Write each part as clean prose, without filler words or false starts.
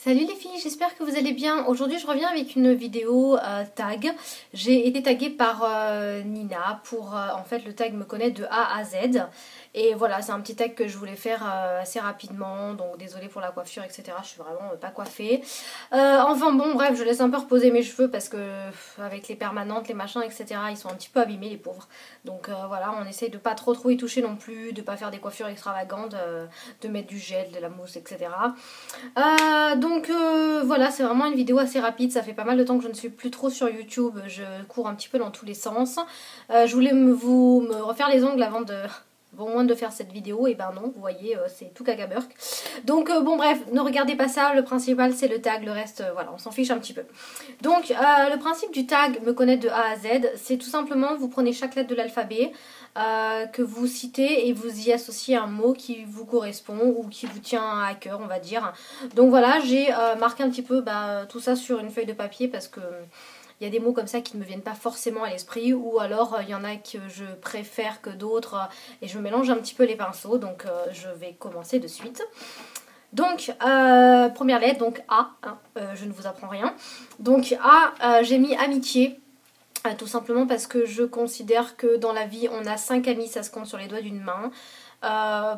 Salut les filles, j'espère que vous allez bien. Aujourd'hui je reviens avec une vidéo tag. J'ai été taguée par Nina pour en fait le tag me connaît de A à Z. Et voilà, c'est un petit tag que je voulais faire assez rapidement, donc désolée pour la coiffure, etc. Je suis vraiment pas coiffée. Enfin bon, bref, je laisse un peu reposer mes cheveux parce que avec les permanentes, les machins, etc., ils sont un petit peu abîmés les pauvres. Donc voilà, on essaye de pas trop y toucher non plus, de pas faire des coiffures extravagantes, de mettre du gel, de la mousse, etc. Voilà, c'est vraiment une vidéo assez rapide, ça fait pas mal de temps que je ne suis plus trop sur YouTube, je cours un petit peu dans tous les sens. Je voulais me refaire les ongles avant de... Bon, moins de faire cette vidéo, et ben non, vous voyez, c'est tout cacaburk. Donc bon bref, ne regardez pas ça, le principal c'est le tag, le reste, voilà, on s'en fiche un petit peu. Donc le principe du tag me connaître de A à Z, c'est tout simplement, vous prenez chaque lettre de l'alphabet, que vous citez et vous y associez un mot qui vous correspond ou qui vous tient à cœur, on va dire. Donc voilà, j'ai marqué un petit peu tout ça sur une feuille de papier parce que il y a des mots comme ça qui ne me viennent pas forcément à l'esprit, ou alors il y en a que je préfère que d'autres et je mélange un petit peu les pinceaux, donc je vais commencer de suite. Donc, première lettre, donc A, hein, je ne vous apprends rien. Donc A, j'ai mis amitié. Tout simplement parce que je considère que dans la vie on a 5 amis, ça se compte sur les doigts d'une main.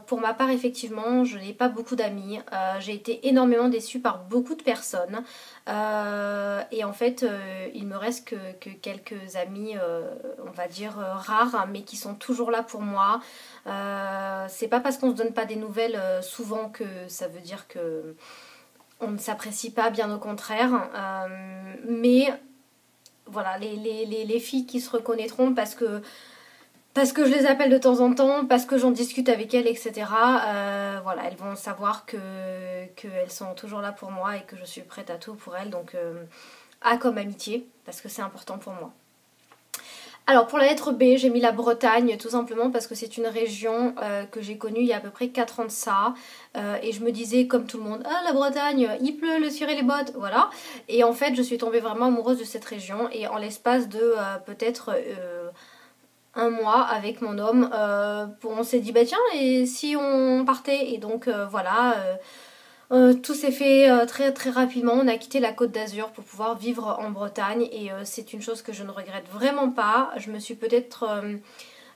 Pour ma part effectivement je n'ai pas beaucoup d'amis, j'ai été énormément déçue par beaucoup de personnes et en fait il me reste que quelques amis on va dire rares mais qui sont toujours là pour moi. C'est pas parce qu'on se donne pas des nouvelles souvent que ça veut dire que on ne s'apprécie pas, bien au contraire, mais voilà, les filles qui se reconnaîtront parce que je les appelle de temps en temps, parce que j'en discute avec elles, etc. Voilà, elles vont savoir qu'elles sont toujours là pour moi et que je suis prête à tout pour elles. Donc A comme amitié, parce que c'est important pour moi. Alors pour la lettre B, j'ai mis la Bretagne tout simplement parce que c'est une région que j'ai connue il y a à peu près 4 ans de ça. Et je me disais comme tout le monde, ah la Bretagne, il pleut, le ciré, les bottes, voilà. Et en fait je suis tombée vraiment amoureuse de cette région et en l'espace de peut-être un mois avec mon homme, on s'est dit bah tiens et si on partait, et donc voilà. Tout s'est fait très très rapidement, on a quitté la Côte d'Azur pour pouvoir vivre en Bretagne et c'est une chose que je ne regrette vraiment pas. Je me suis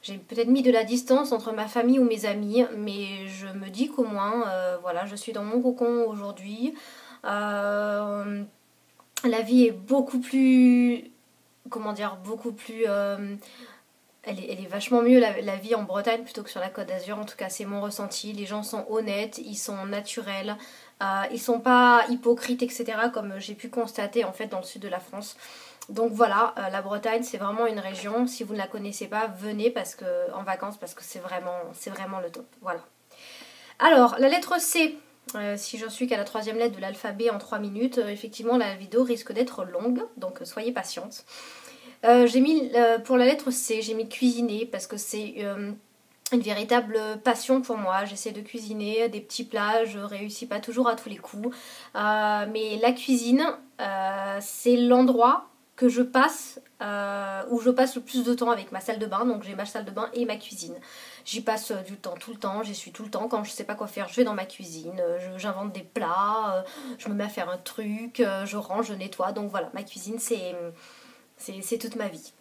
j'ai peut-être mis de la distance entre ma famille ou mes amis, mais je me dis qu'au moins, voilà, je suis dans mon cocon aujourd'hui. La vie est beaucoup plus, comment dire, beaucoup plus... elle est vachement mieux la vie en Bretagne plutôt que sur la Côte d'Azur, en tout cas c'est mon ressenti. Les gens sont honnêtes, ils sont naturels, ils sont pas hypocrites, etc. comme j'ai pu constater en fait dans le sud de la France. Donc voilà, la Bretagne c'est vraiment une région, si vous ne la connaissez pas, venez en vacances parce que c'est vraiment le top. Voilà. Alors, la lettre C. Si j'en suis qu'à la troisième lettre de l'alphabet en 3 minutes, effectivement la vidéo risque d'être longue, donc soyez patiente. J'ai mis pour la lettre C, j'ai mis cuisiner parce que c'est une véritable passion pour moi. J'essaie de cuisiner des petits plats, je réussis pas toujours à tous les coups. Mais la cuisine, c'est l'endroit que je passe, où je passe le plus de temps avec ma salle de bain. Donc j'ai ma salle de bain et ma cuisine. J'y passe du temps, tout le temps, j'y suis tout le temps. Quand je sais pas quoi faire, je vais dans ma cuisine, j'invente des plats, je me mets à faire un truc, je range, je nettoie. Donc voilà, ma cuisine c'est toute ma vie.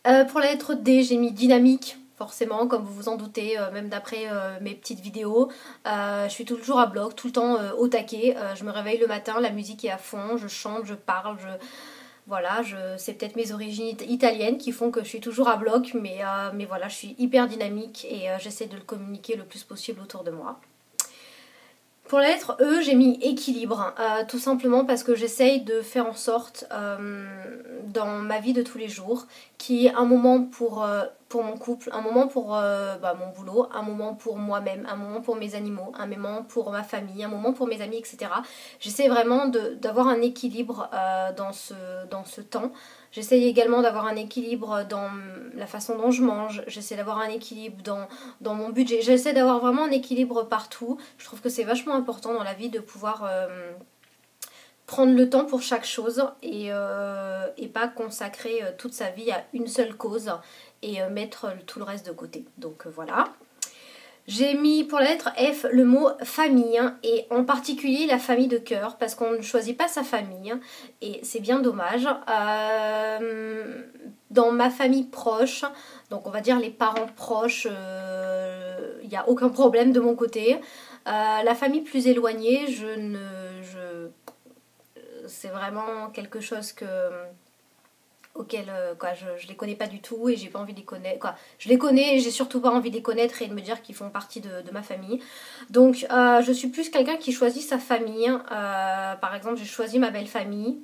Pour la lettre D, j'ai mis dynamique, forcément, comme vous vous en doutez, même d'après mes petites vidéos. Je suis toujours à bloc, tout le temps au taquet. Je me réveille le matin, la musique est à fond, je chante, je parle, voilà, c'est peut-être mes origines italiennes qui font que je suis toujours à bloc, mais voilà, je suis hyper dynamique et j'essaie de le communiquer le plus possible autour de moi. Pour la lettre E, j'ai mis équilibre, tout simplement parce que j'essaye de faire en sorte dans ma vie de tous les jours qu'il y ait un moment pour mon couple, un moment pour mon boulot, un moment pour moi-même, un moment pour mes animaux, un moment pour ma famille, un moment pour mes amis, etc. J'essaie vraiment d'avoir un équilibre dans ce temps. J'essaye également d'avoir un équilibre dans la façon dont je mange, j'essaie d'avoir un équilibre dans mon budget, j'essaie d'avoir vraiment un équilibre partout. Je trouve que c'est vachement important dans la vie de pouvoir prendre le temps pour chaque chose et pas consacrer toute sa vie à une seule cause et mettre tout le reste de côté. Donc voilà. J'ai mis pour la lettre F le mot famille, hein, et en particulier la famille de cœur, parce qu'on ne choisit pas sa famille, hein, et c'est bien dommage. Dans ma famille proche, donc on va dire les parents proches, il n'y a aucun problème de mon côté. La famille plus éloignée, c'est vraiment quelque chose auquel je les connais pas du tout et j'ai pas envie de les connaître. Quoi. Je les connais et j'ai surtout pas envie de les connaître et de me dire qu'ils font partie de ma famille. Donc je suis plus quelqu'un qui choisit sa famille. Par exemple, j'ai choisi ma belle famille.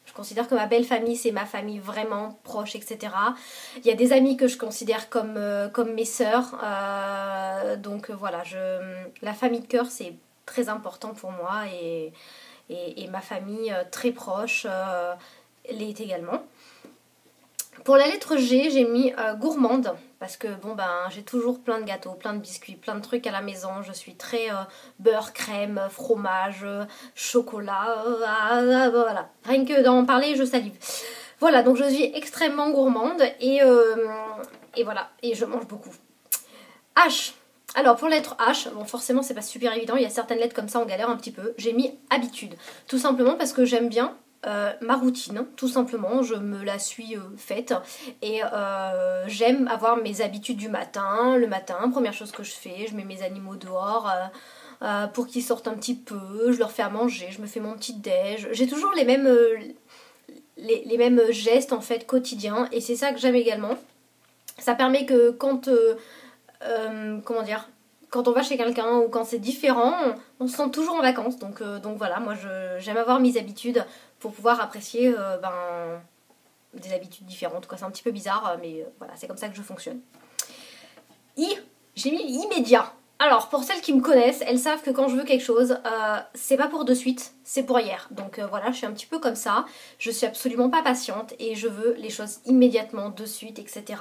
Je considère que ma belle famille, c'est ma famille vraiment proche, etc. Il y a des amis que je considère comme mes sœurs. Voilà, la famille de cœur, c'est très important pour moi et ma famille très proche l'est également. Pour la lettre G, j'ai mis gourmande parce que j'ai toujours plein de gâteaux, plein de biscuits, plein de trucs à la maison. Je suis très beurre, crème, fromage, chocolat, voilà. Rien que d'en parler, je salive. Voilà, donc je suis extrêmement gourmande et voilà, et je mange beaucoup. H. Alors pour la lettre H, bon forcément c'est pas super évident, il y a certaines lettres comme ça on galère un petit peu. J'ai mis habitude, tout simplement parce que j'aime bien ma routine, tout simplement, je me la suis faite et j'aime avoir mes habitudes du matin. Le matin, première chose que je fais, je mets mes animaux dehors pour qu'ils sortent un petit peu, je leur fais à manger, je me fais mon petit déj. J'ai toujours les mêmes gestes en fait quotidiens et c'est ça que j'aime également. Ça permet que quand quand on va chez quelqu'un ou quand c'est différent, on se sent toujours en vacances. Donc voilà, moi j'aime avoir mes habitudes pour pouvoir apprécier des habitudes différentes. C'est un petit peu bizarre, mais voilà, c'est comme ça que je fonctionne. J'ai mis immédiat. Alors, pour celles qui me connaissent, elles savent que quand je veux quelque chose, c'est pas pour de suite, c'est pour hier. Donc voilà, je suis un petit peu comme ça. Je suis absolument pas patiente et je veux les choses immédiatement, de suite, etc.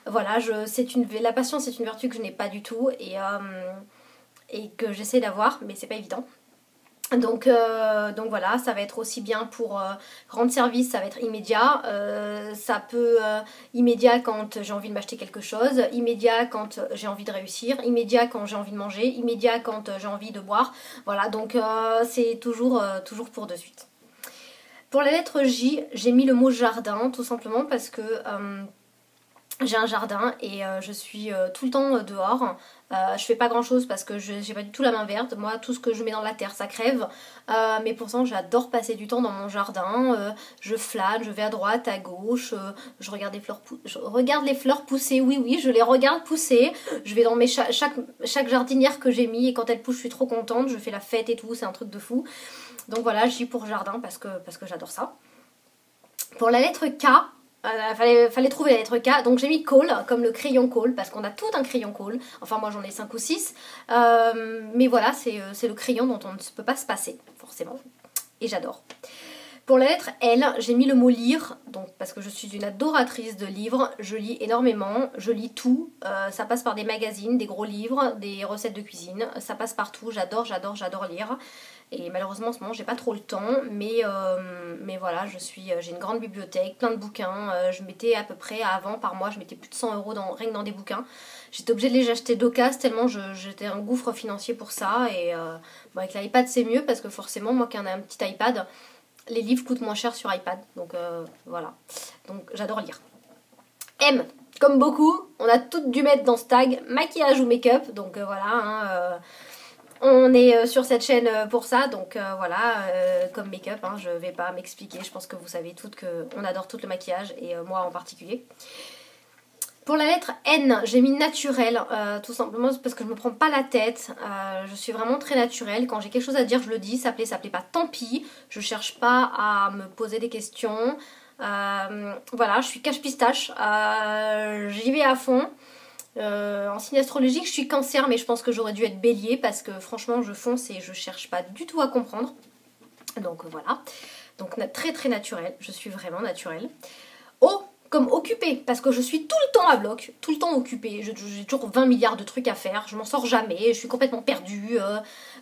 Voilà, la patience, c'est une vertu que je n'ai pas du tout et que j'essaie d'avoir, mais c'est pas évident. Donc voilà, ça va être aussi bien pour rendre service, ça va être immédiat. Ça peut immédiat quand j'ai envie de m'acheter quelque chose, immédiat quand j'ai envie de réussir, immédiat quand j'ai envie de manger, immédiat quand j'ai envie de boire. Voilà, donc c'est toujours pour de suite. Pour la lettre J, j'ai mis le mot jardin, tout simplement parce que j'ai un jardin et je suis tout le temps dehors. Je fais pas grand chose parce que j'ai pas du tout la main verte. Moi, tout ce que je mets dans la terre, ça crève. Mais pourtant, j'adore passer du temps dans mon jardin. Je flâne, je vais à droite, à gauche. Je regarde les fleurs pousser. Oui, je les regarde pousser. Je vais dans chaque jardinière que j'ai mis et quand elle pousse, je suis trop contente. Je fais la fête et tout. C'est un truc de fou. Donc voilà, j'y pour jardin parce que j'adore ça. Pour la lettre K, fallait trouver la lettre K, donc j'ai mis Kohl, comme le crayon Kohl, parce qu'on a tout un crayon Kohl, enfin moi j'en ai 5 ou 6, mais voilà, c'est le crayon dont on ne peut pas se passer, forcément, et j'adore. Pour la lettre L, j'ai mis le mot lire, donc parce que je suis une adoratrice de livres, je lis énormément, je lis tout, ça passe par des magazines, des gros livres, des recettes de cuisine, ça passe partout, j'adore lire. Et malheureusement en ce moment j'ai pas trop le temps, mais voilà, j'ai une grande bibliothèque, plein de bouquins. Je mettais à peu près avant par mois, je mettais plus de 100 € rien que dans des bouquins. J'étais obligée de les acheter d'occasion tellement j'étais un gouffre financier pour ça. Et avec l'iPad c'est mieux parce que forcément moi qui en ai un petit iPad, les livres coûtent moins cher sur iPad. Donc voilà, donc j'adore lire. M, comme beaucoup, on a toutes dû mettre dans ce tag maquillage ou make-up, donc voilà. On est sur cette chaîne pour ça, donc voilà, comme make-up, je vais pas m'expliquer, je pense que vous savez toutes qu'on adore tout le maquillage, et moi en particulier. Pour la lettre N, j'ai mis naturel, tout simplement parce que je me prends pas la tête, je suis vraiment très naturelle, quand j'ai quelque chose à dire je le dis, ça plaît pas, tant pis, je cherche pas à me poser des questions, voilà, je suis cache-pistache, j'y vais à fond. En signe astrologique, je suis cancer, mais je pense que j'aurais dû être bélier parce que franchement, je fonce et je cherche pas du tout à comprendre. Donc voilà. Donc très très naturel. Je suis vraiment naturelle. O, comme occupée, parce que je suis tout le temps à bloc, tout le temps occupée. J'ai toujours 20 milliards de trucs à faire. Je m'en sors jamais. Je suis complètement perdue.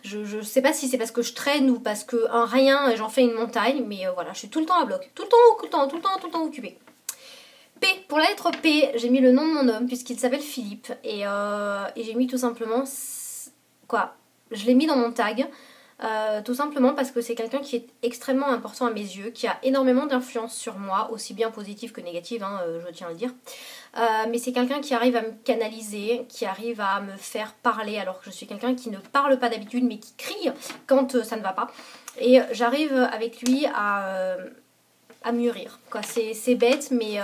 Je sais pas si c'est parce que je traîne ou parce que un rien, j'en fais une montagne. Mais voilà, je suis tout le temps à bloc. Tout le temps occupée. P, pour la lettre P, j'ai mis le nom de mon homme puisqu'il s'appelle Philippe et j'ai mis tout simplement quoi, je l'ai mis dans mon tag tout simplement parce que c'est quelqu'un qui est extrêmement important à mes yeux, qui a énormément d'influence sur moi, aussi bien positive que négative, hein, je tiens à le dire. Mais c'est quelqu'un qui arrive à me canaliser, qui arrive à me faire parler alors que je suis quelqu'un qui ne parle pas d'habitude mais qui crie quand ça ne va pas. Et j'arrive avec lui à mûrir. C'est bête, mais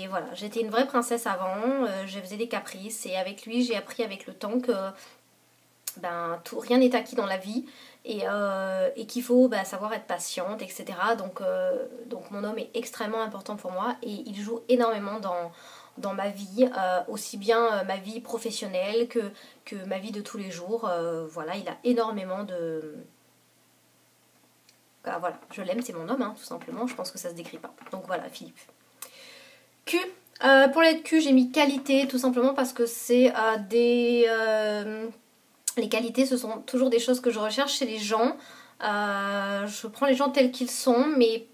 voilà, j'étais une vraie princesse avant, je faisais des caprices et avec lui j'ai appris avec le temps que rien n'est acquis dans la vie et qu'il faut savoir être patiente, etc. Donc mon homme est extrêmement important pour moi et il joue énormément dans ma vie, aussi bien ma vie professionnelle que ma vie de tous les jours. Voilà, il a énormément de... voilà, je l'aime, c'est mon homme, hein, tout simplement, je pense que ça se décrit pas. Donc voilà, Philippe. Q, pour la lettre Q, j'ai mis qualité, tout simplement parce que c'est les qualités, ce sont toujours des choses que je recherche chez les gens. Je prends les gens tels qu'ils sont, mais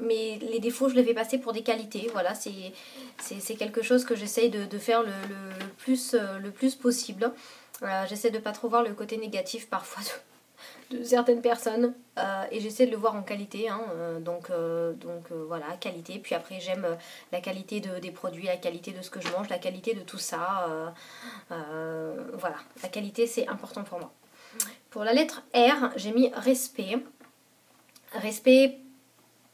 les défauts, je les fais passer pour des qualités. Voilà, c'est quelque chose que j'essaye de faire le plus possible. J'essaie de pas trop voir le côté négatif parfois de certaines personnes et j'essaie de le voir en qualité, hein, voilà, qualité. Puis après j'aime la qualité des produits, la qualité de ce que je mange, la qualité de tout ça, voilà, la qualité c'est important pour moi. Pour la lettre R, j'ai mis respect. Respect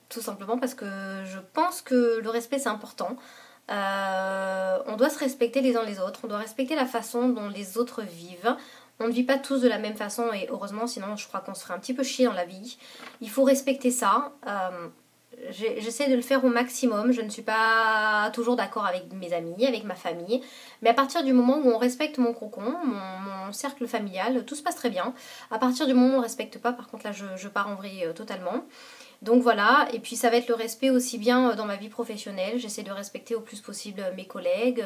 tout simplement parce que je pense que le respect c'est important. On doit se respecter les uns les autres, on doit respecter la façon dont les autres vivent. On ne vit pas tous de la même façon et heureusement, sinon je crois qu'on se ferait un petit peu chier dans la vie. Il faut respecter ça. J'essaie de le faire au maximum. Je ne suis pas toujours d'accord avec mes amis, avec ma famille. Mais à partir du moment où on respecte mon cocon, mon cercle familial, tout se passe très bien. À partir du moment où on ne respecte pas, par contre là je pars en vrille totalement. Donc voilà, et puis ça va être le respect aussi bien dans ma vie professionnelle, j'essaie de respecter au plus possible mes collègues,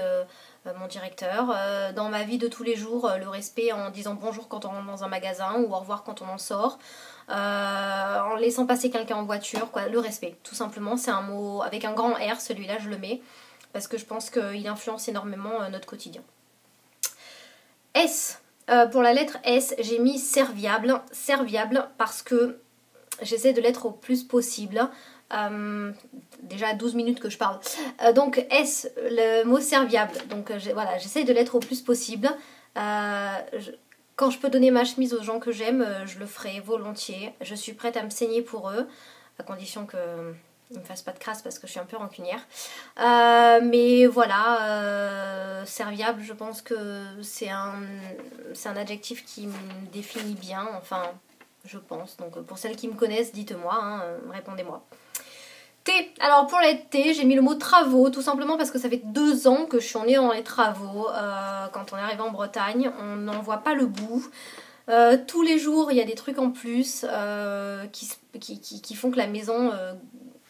mon directeur. Dans ma vie de tous les jours, le respect en disant bonjour quand on rentre dans un magasin ou au revoir quand on en sort. En laissant passer quelqu'un en voiture, quoi, le respect, tout simplement, c'est un mot avec un grand R, celui-là je le mets, parce que je pense qu'il influence énormément notre quotidien. S, pour la lettre S, j'ai mis serviable parce que j'essaie de l'être au plus possible. Déjà 12 minutes que je parle. Donc S, le mot serviable. Donc voilà, j'essaie de l'être au plus possible. Quand je peux donner ma chemise aux gens que j'aime, je le ferai volontiers. Je suis prête à me saigner pour eux, à condition qu'ils ne me fassent pas de crasse parce que je suis un peu rancunière. Mais voilà, serviable, je pense que c'est un adjectif qui me définit bien. Enfin, je pense. Donc pour celles qui me connaissent, dites-moi, hein, répondez-moi. T. Alors pour les T, j'ai mis le mot travaux, tout simplement parce que ça fait 2 ans que je suis en nez dans les travaux. Quand on est arrivé en Bretagne, on n'en voit pas le bout. Tous les jours, il y a des trucs en plus qui font que la maison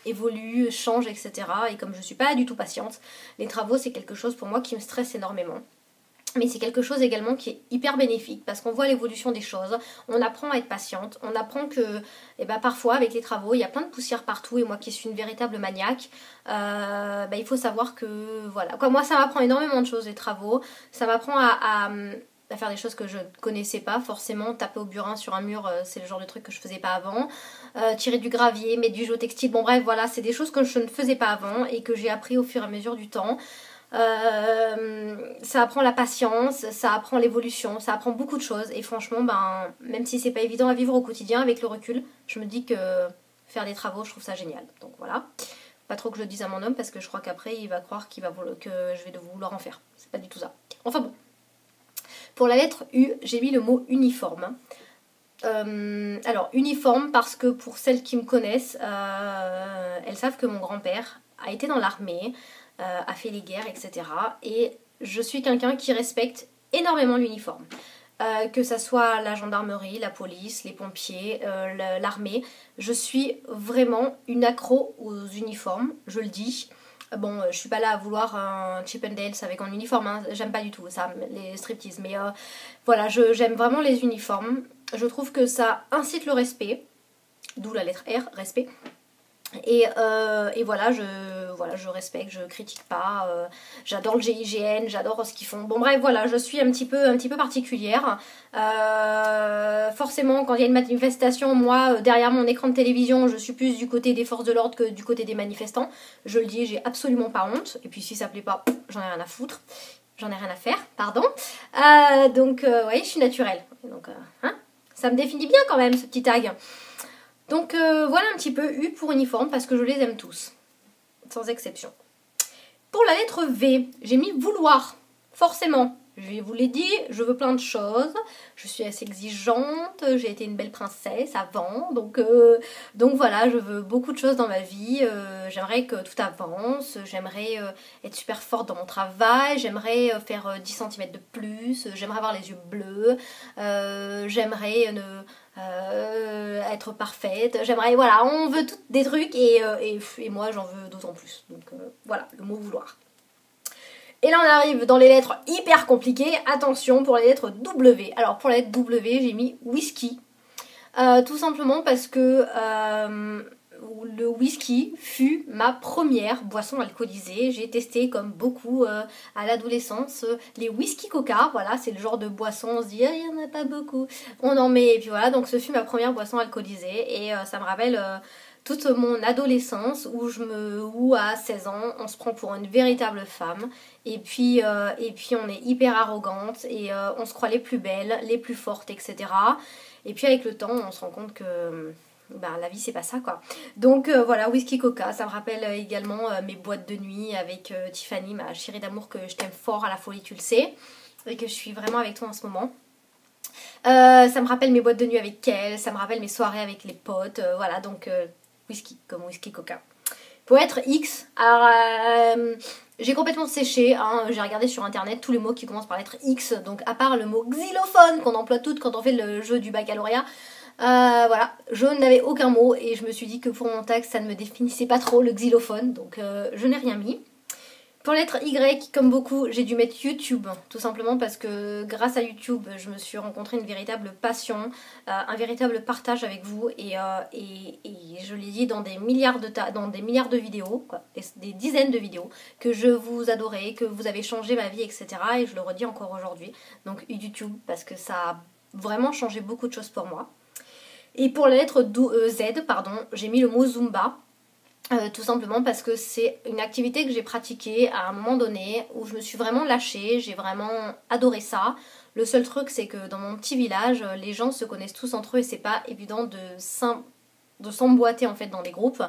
évolue, change, etc. Et comme je ne suis pas du tout patiente, les travaux, c'est quelque chose pour moi qui me stresse énormément. Mais c'est quelque chose également qui est hyper bénéfique parce qu'on voit l'évolution des choses, on apprend à être patiente, on apprend que parfois avec les travaux il y a plein de poussière partout et moi qui suis une véritable maniaque, il faut savoir que voilà. Moi ça m'apprend énormément de choses les travaux, ça m'apprend à faire des choses que je ne connaissais pas forcément, taper au burin sur un mur c'est le genre de truc que je faisais pas avant, tirer du gravier, mettre du géotextile, bon bref voilà c'est des choses que je ne faisais pas avant et que j'ai appris au fur et à mesure du temps. Ça apprend la patience, ça apprend l'évolution, ça apprend beaucoup de choses et franchement même si c'est pas évident à vivre au quotidien avec le recul, je me dis que faire des travaux je trouve ça génial. Donc voilà, pas trop que je le dise à mon homme parce que je crois qu'après il va croire que je vais vouloir en faire, c'est pas du tout ça. Enfin bon, pour la lettre U j'ai mis le mot uniforme. Alors uniforme parce que pour celles qui me connaissent elles savent que mon grand-père a été dans l'armée, a fait les guerres, etc. Et je suis quelqu'un qui respecte énormément l'uniforme. Que ça soit la gendarmerie, la police, les pompiers, l'armée. Je suis vraiment une accro aux uniformes, je le dis. Bon, je suis pas là à vouloir un Chip 'n Dale avec un uniforme, hein. J'aime pas du tout ça, les striptease. Mais voilà, j'aime vraiment les uniformes. Je trouve que ça incite le respect, d'où la lettre R, respect. Et voilà, voilà, je respecte, je critique pas, j'adore le GIGN, j'adore ce qu'ils font. Bon bref, voilà, je suis un petit peu particulière. Forcément, quand il y a une manifestation, moi, derrière mon écran de télévision, je suis plus du côté des forces de l'ordre que du côté des manifestants. Je le dis, j'ai absolument pas honte. Et puis si ça plaît pas, j'en ai rien à foutre. J'en ai rien à faire, pardon. Donc, oui, je suis naturelle. Donc, hein, ça me définit bien quand même, ce petit tag. Donc, voilà un petit peu U pour uniforme, parce que je les aime tous. Sans exception. Pour la lettre V, j'ai mis vouloir. Forcément. Je vous l'ai dit, je veux plein de choses. Je suis assez exigeante. J'ai été une belle princesse avant. Donc voilà, je veux beaucoup de choses dans ma vie. J'aimerais que tout avance. J'aimerais être super forte dans mon travail. J'aimerais faire 10 cm de plus. J'aimerais avoir les yeux bleus. J'aimerais être parfaite. J'aimerais, voilà, on veut toutes des trucs et moi j'en veux d'autant plus. Donc voilà, le mot vouloir. Et là on arrive dans les lettres hyper compliquées. Attention pour les lettres W. Alors pour la lettre W j'ai mis whisky. Tout simplement parce que le whisky fut ma première boisson alcoolisée. J'ai testé comme beaucoup à l'adolescence les whisky coca. Voilà, c'est le genre de boisson, on se dit il n'y en a pas beaucoup. On en met et puis voilà, donc ce fut ma première boisson alcoolisée et ça me rappelle toute mon adolescence où à 16 ans on se prend pour une véritable femme et puis on est hyper arrogante et on se croit les plus belles, les plus fortes, etc. Et puis avec le temps on se rend compte que la vie c'est pas ça quoi. Donc voilà, whisky coca, ça me rappelle également mes boîtes de nuit avec Tiffany, ma chérie d'amour que je t'aime fort à la folie, tu le sais, et que je suis vraiment avec toi en ce moment. Ça me rappelle mes boîtes de nuit avec elle, ça me rappelle mes soirées avec les potes, voilà, donc whisky, comme whisky coca. Pour être X, alors j'ai complètement séché, hein, j'ai regardé sur internet tous les mots qui commencent par lettre X, donc à part le mot xylophone qu'on emploie toutes quand on fait le jeu du baccalauréat, voilà, je n'avais aucun mot et je me suis dit que pour mon texte ça ne me définissait pas trop le xylophone, donc je n'ai rien mis. Pour la lettre Y, comme beaucoup, j'ai dû mettre YouTube, tout simplement parce que grâce à YouTube, je me suis rencontré une véritable passion, un véritable partage avec vous et je l'ai dit dans des milliards de vidéos, quoi, des dizaines de vidéos, que je vous adorais, que vous avez changé ma vie, etc. Et je le redis encore aujourd'hui. Donc YouTube, parce que ça a vraiment changé beaucoup de choses pour moi. Et pour la lettre Z, pardon, j'ai mis le mot Zumba. Tout simplement parce que c'est une activité que j'ai pratiquée à un moment donné où je me suis vraiment lâchée, j'ai vraiment adoré ça. Le seul truc c'est que dans mon petit village, les gens se connaissent tous entre eux et c'est pas évident de s'emboîter en fait dans des groupes.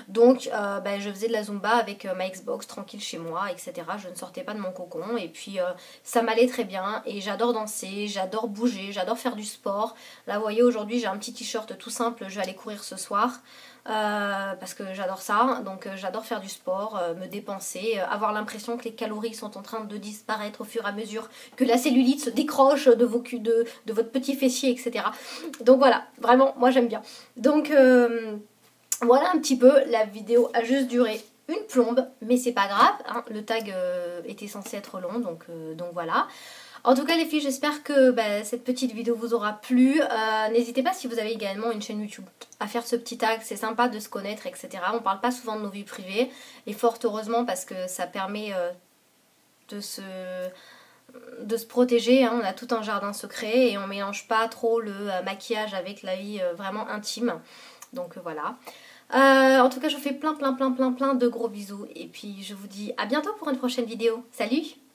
Donc je faisais de la Zumba avec ma Xbox tranquille chez moi, etc. Je ne sortais pas de mon cocon et puis ça m'allait très bien et j'adore danser, j'adore bouger, j'adore faire du sport. Là vous voyez aujourd'hui j'ai un petit t-shirt tout simple, je vais aller courir ce soir. Parce que j'adore ça, donc j'adore faire du sport, me dépenser, avoir l'impression que les calories sont en train de disparaître au fur et à mesure que la cellulite se décroche de votre petit fessier, etc. Donc voilà, vraiment, moi j'aime bien. Donc voilà un petit peu, la vidéo a juste duré une plombe, mais c'est pas grave, hein, le tag était censé être long, donc voilà. En tout cas les filles, j'espère que cette petite vidéo vous aura plu. N'hésitez pas si vous avez également une chaîne YouTube à faire ce petit tag, c'est sympa de se connaître, etc. On parle pas souvent de nos vies privées et fort heureusement parce que ça permet de se protéger, hein. On a tout un jardin secret et on mélange pas trop le maquillage avec la vie vraiment intime. Donc voilà. En tout cas je vous fais plein de gros bisous et puis je vous dis à bientôt pour une prochaine vidéo. Salut!